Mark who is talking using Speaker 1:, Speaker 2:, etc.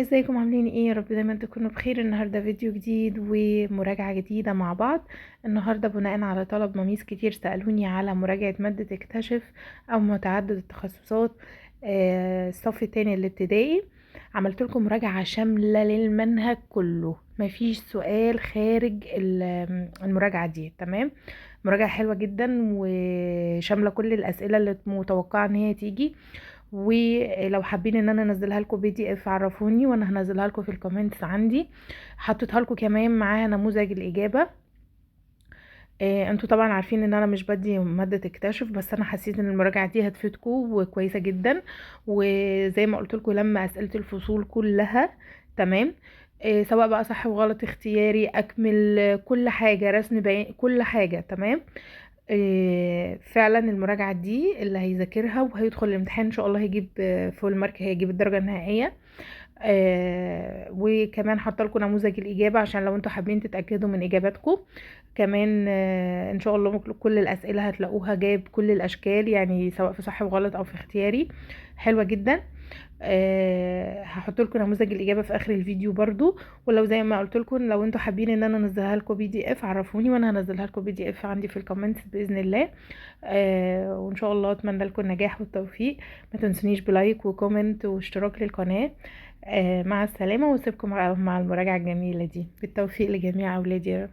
Speaker 1: ازيكم عاملين ايه؟ يا رب دايما تكونوا بخير. النهارده فيديو جديد ومراجعة جديدة مع بعض. النهارده بناء على طلب مميز كتير سألوني على مراجعة مادة اكتشف او متعدد التخصصات، الصف التاني الابتدائي. عملت لكم مراجعة شاملة للمنهج كله، مفيش سؤال خارج المراجعة دي. تمام، مراجعة حلوة جدا وشاملة كل الأسئلة اللي متوقعة ان هي تيجي. ولو حابين ان انا انزلها لكم PDF عرفوني وانا هنزلها لكم في الكومنتس عندي. حطيتها لكم كمان معاها نموذج الاجابه. انتوا طبعا عارفين ان انا مش بدي ماده اكتشف، بس انا حسيت ان المراجعه دي هتفيدكم وكويسه جدا. وزي ما قلت لكم لما اسئله الفصول كلها تمام، سواء بقى صح وغلط، اختياري، اكمل، كل حاجه، رسم بيان، كل حاجه تمام. فعلا المراجعة دي اللي هيذاكرها وهيدخل الامتحان ان شاء الله هيجيب فول مارك، هيجيب الدرجة النهائية. وكمان حاطه لكم نموذج الإجابة عشان لو انتوا حابين تتأكدوا من إجاباتكم. كمان ان شاء الله كل الأسئلة هتلاقوها جايب كل الأشكال، يعني سواء في صح وغلط أو في اختياري. حلوة جدا. هحط لكم نموذج الاجابه في اخر الفيديو برضو. ولو زي ما قلت لكم لو انتوا حابين ان انا انزلها لكم PDF عرفوني وانا هنزلها لكم PDF عندي في الكومنتس باذن الله. وان شاء الله اتمنى لكم النجاح والتوفيق. ما تنسونيش بلايك وكومنت واشتراك للقناه. مع السلامه، واسيبكم مع المراجعه الجميله دي. بالتوفيق لجميع اولادي يا رب.